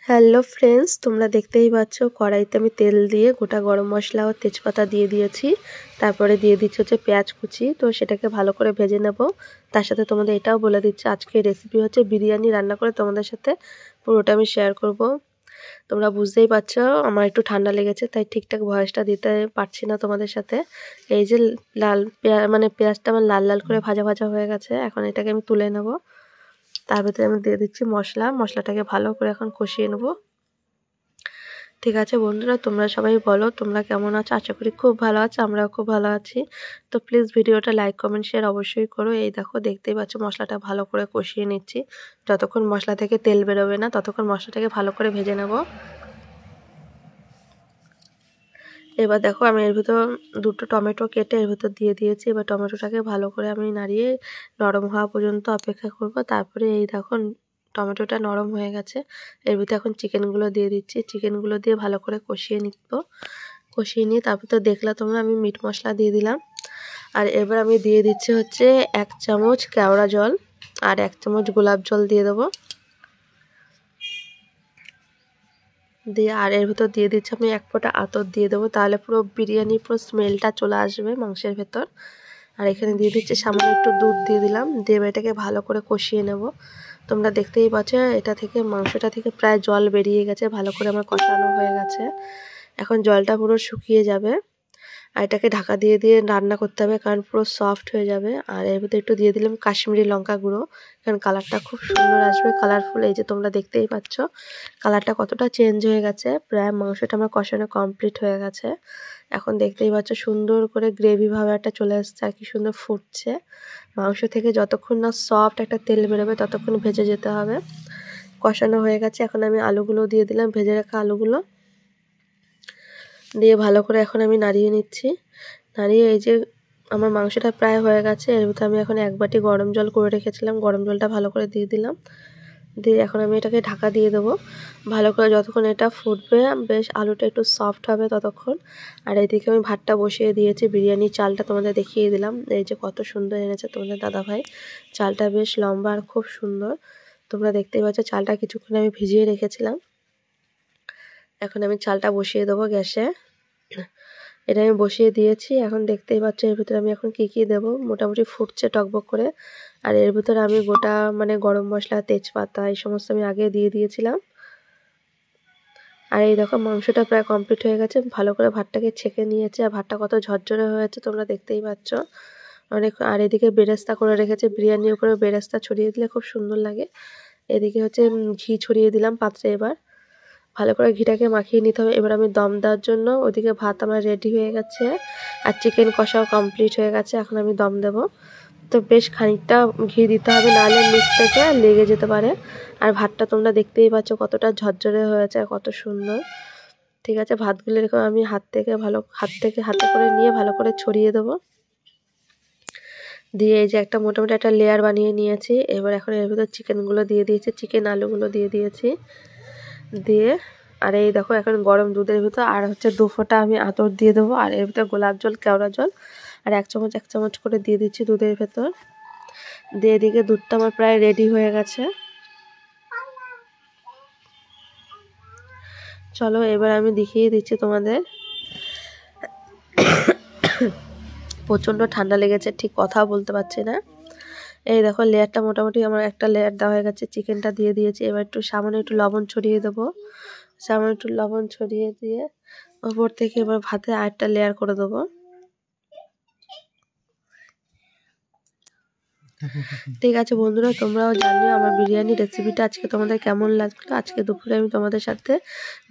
Hello friends, তোমরা দেখতেই পাচ্ছ কড়াইতে আমি তেল দিয়ে গোটা গরম মশলা ও তেজপাতা দিয়ে দিয়েছি। তারপরে দিয়ে দিচ্ছি হচ্ছে পেঁয়াজ কুচি। তো সেটাকে ভালো করে ভেজে নেব। তার সাথে তোমাদের এটাও বলে দিচ্ছি, আজকের রেসিপি হচ্ছে বিরিয়ানি রান্না করে তোমাদের সাথে পুরোটা আমি শেয়ার করব। তোমরা বুঝতেই পারছো আমার একটু ঠান্ডা লেগেছে, তাই ঠিকঠাক ভয়েসটা দিতে পারছি না তোমাদের সাথে। এই যে লাল পেঁয়াজটা আমার লাল লাল করে ভাজা ভাজা হয়ে গেছে। এখন এটাকে আমি তুলে নেব। তার ভিতরে আমি দিয়ে দিচ্ছি মশলাটাকে ভালো করে এখন কষিয়ে নেব। ঠিক আছে বন্ধুরা, তোমরা সবাই বলো তোমরা কেমন আছো। আশা করি খুব ভালো আছো, আমরাও খুব ভালো আছি। তো প্লিজ ভিডিওটা লাইক কমেন্ট শেয়ার অবশ্যই করো। এই দেখো দেখতেই পাচ্ছ মশলাটা ভালো করে কষিয়ে নিচ্ছি। যতক্ষণ মশলা থেকে তেল বেরোবে না ততক্ষণ মশলাটাকে ভালো করে ভেজে নেব। এবার দেখো আমি এর ভিতর দুটো টমেটো কেটে এর ভিতর দিয়ে দিয়েছি। এবার টমেটোটাকে ভালো করে আমি নাড়িয়ে নরম হওয়া পর্যন্ত অপেক্ষা করব। তারপরে এই দেখো টমেটোটা নরম হয়ে গেছে। এর ভিতরে এখন চিকেনগুলো দিয়ে দিচ্ছি। চিকেনগুলো দিয়ে ভালো করে কষিয়ে নিব। কষিয়ে নিয়ে তারপর তো দেখলা তোমরা আমি মিট মশলা দিয়ে দিলাম। আর এবার আমি দিয়ে দিচ্ছি হচ্ছে 1 চামচ কেওড়া জল আর 1 চামচ গোলাপ জল দিয়ে দেবো। দিয়ে আর এর ভিতর দিয়ে দিচ্ছি আমি 1 ফোঁটা আতর দিয়ে দেবো, তাহলে পুরো বিরিয়ানির পুরো স্মেলটা চলে আসবে মাংসের ভেতর। আর এখানে দিয়ে দিচ্ছি সামান্য একটু দুধ দিয়ে দিলাম। দিয়ে এটাকে ভালো করে কষিয়ে নেব। তোমরা দেখতেই পাচ্ছ এটা থেকে মাংসটা থেকে প্রায় জল বেরিয়ে গেছে, ভালো করে আমার কষানো হয়ে গেছে। এখন জলটা পুরো শুকিয়ে যাবে। আর এটাকে ঢাকা দিয়ে দিয়ে রান্না করতে হবে, কারণ পুরো সফট হয়ে যাবে। আর এর ভিতরে একটু দিয়ে দিলাম কাশ্মীরি লঙ্কা গুঁড়ো, কারণ কালারটা খুব সুন্দর আসবে, কালারফুল। এই যে তোমরা দেখতেই পাচ্ছ কালারটা কতটা চেঞ্জ হয়ে গেছে। প্রায় মাংসটা আমার কষানো কমপ্লিট হয়ে গেছে। এখন দেখতেই পাচ্ছ সুন্দর করে গ্রেভি ভাবে একটা চলে আসছে আর কি সুন্দর ফুটছে। মাংস থেকে যতক্ষণ না সফট একটা তেল বেরোবে ততক্ষণ ভেজে যেতে হবে। কষানো হয়ে গেছে। এখন আমি আলুগুলো দিয়ে দিলাম, ভেজে রাখা আলুগুলো দিয়ে ভালো করে এখন আমি নাড়িয়ে নিচ্ছি। নাড়িয়ে এই যে আমার মাংসটা প্রায় হয়ে গেছে। এর ভিতরে আমি এখন 1 বাটি গরম জল করে রেখেছিলাম, গরম জলটা ভালো করে দিয়ে দিলাম। দিয়ে এখন আমি এটাকে ঢাকা দিয়ে দেবো ভালো করে, যতক্ষণ এটা ফুটবে বেশ আলুটা একটু সফট হবে ততক্ষণ। আর এইদিকে আমি ভাতটা বসিয়ে দিয়েছি। বিরিয়ানির চালটা তোমাদের দেখিয়ে দিলাম, এই যে কত সুন্দর এনেছে তোমাদের দাদাভাই। চালটা বেশ লম্বা আর খুব সুন্দর। তোমরা দেখতেই পাচ্ছ চালটা কিছুক্ষণ আমি ভিজিয়ে রেখেছিলাম। এখন আমি চালটা বসিয়ে দেবো গ্যাসে। এটা আমি বসিয়ে দিয়েছি। এখন দেখতেই পাচ্ছ এর ভিতরে আমি এখন কি দেব। মোটামুটি ফুটছে টকবক করে। আর এর ভিতরে আমি গোটা গরম মশলা তেজপাতা এই সমস্ত আমি আগে দিয়ে দিয়েছিলাম। আর এই দেখো মাংসটা প্রায় কমপ্লিট হয়ে গেছে। ভালো করে ভাতটাকে ছেঁকে নিয়েছে আর ভাতটা কত ঝরঝরে হয়েছে তোমরা দেখতেই পাচ্ছ অনেক। আর এদিকে বেরেস্তা করে রেখেছে, বিরিয়ানির উপরে বেরেস্তা ছড়িয়ে দিলে খুব সুন্দর লাগে। এদিকে হচ্ছে ঘি ছড়িয়ে দিলাম পাত্রে। এবার ভালো করে ঘিটাকে মাখিয়ে নিতে হবে। এবার আমি দম দেওয়ার জন্য ওদিকে ভাত আমার রেডি হয়ে গেছে আর চিকেন কষাও কমপ্লিট হয়ে গেছে। এখন আমি দম দেব। তো বেশ খানিকটা ঘি দিতে হবে, নাহলে নিচ থেকে লেগে যেতে পারে। আর ভাতটা তোমরা দেখতেই পাচ্ছ কতটা ঝরঝরে হয়েছে আর কত সুন্দর। ঠিক আছে, ভাতগুলো এরকম আমি হাতে করে নিয়ে ভালো করে ছড়িয়ে দেবো। দিয়ে এই যে একটা মোটামুটি একটা লেয়ার বানিয়ে নিয়েছি। এবার এখন এর ভিতর চিকেনগুলো দিয়ে দিয়েছি, চিকেন আলুগুলো দিয়ে দিয়েছি। দিয়ে আর এই দেখো এখন গরম দুধের ভিতর আর হচ্ছে 2 ফোঁটা আমি আতর দিয়ে দেবো। আর এর ভিতর গোলাপ জল কেওড়া জল আর 1 চামচ করে দিয়ে দিচ্ছি দুধের ভেতর। দিয়ে এদিকে দুধটা আমার প্রায় রেডি হয়ে গেছে। চলো এবার আমি দেখিয়ে দিচ্ছি তোমাদের। প্রচণ্ড ঠান্ডা লেগেছে, ঠিক কথা বলতে পারছি না। এই দেখো লেয়ারটা মোটামুটি আমার একটা লেয়ার দেওয়া হয়ে গেছে, চিকেনটা দিয়ে দিয়েছি। এবার সামান্য একটু লবণ ছড়িয়ে দেবো। সামান্য একটু লবণ ছড়িয়ে দিয়ে ওপর থেকে এবার ভাতে আরেকটা লেয়ার করে দেবো। ঠিক আছে বন্ধুরা, তোমরাও জানিও আমার বিরিয়ানি রেসিপিটা আজকে তোমাদের কেমন লাগলো। আজকে দুপুরে আমি তোমাদের সাথে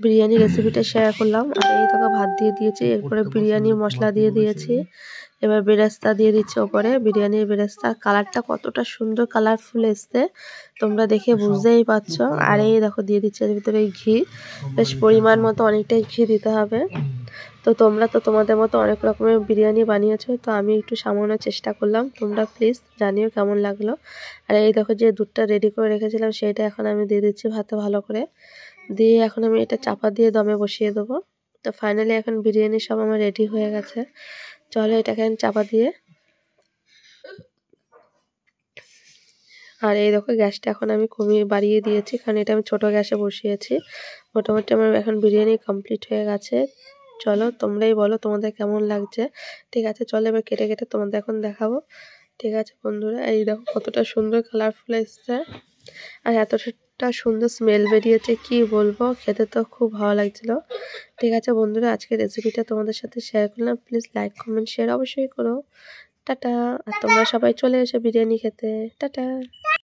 বিরিয়ানি রেসিপিটা শেয়ার করলাম। আর এই দেখো ভাত দিয়ে দিয়েছি, এরপরে বিরিয়ানির মশলা দিয়ে দিয়েছি। এবার বেরেস্তা দিয়ে দিচ্ছি ওপরে, বিরিয়ানির বেরেস্তা। কালারটা কতটা সুন্দর কালারফুল এসছে তোমরা দেখে বুঝতেই পারছো। আর এই দেখো দিয়ে দিচ্ছি এর ভিতরে ঘি, বেশ পরিমাণ মতো অনেকটাই ঘি দিতে হবে। তো তোমরা তো তোমাদের মতো অনেক রকমের বিরিয়ানি বানিয়েছো, তো আমি একটু সামান্য চেষ্টা করলাম। তোমরা প্লিজ জানিও কেমন লাগলো। আর এই দেখো যে দুধটা রেডি করে রেখেছিলাম সেটা এখন আমি দিয়ে দিচ্ছি ভাতে ভালো করে। দিয়ে এখন আমি এটা চাপা দিয়ে দমে বসিয়ে দেবো। তো ফাইনালি এখন বিরিয়ানি সব আমার রেডি হয়ে গেছে। চলো এটাকে আমি চাপা দিয়ে আর এই দেখো গ্যাসটা এখন আমি বাড়িয়ে দিয়েছি, কারণ এটা আমি ছোট গ্যাসে বসিয়েছি। মোটামুটি আমার এখন বিরিয়ানি কমপ্লিট হয়ে গেছে। চলো তোমরাই বলো তোমাদের কেমন লাগছে। ঠিক আছে, চলো এবার কেটে কেটে তোমাদের এখন দেখাবো। ঠিক আছে বন্ধুরা, এই দেখো কতটা সুন্দর কালারফুল এসছে, আর এতটা সুন্দর স্মেল বেরিয়েছে, কি বলবো, খেতে তো খুব ভালো লাগছিল। ঠিক আছে বন্ধুরা, আজকে রেসিপিটা তোমাদের সাথে শেয়ার করলাম। প্লিজ লাইক কমেন্ট শেয়ার অবশ্যই করো। টাটা। আর তোমরা সবাই চলে এসো বিরিয়ানি খেতে। টাটা।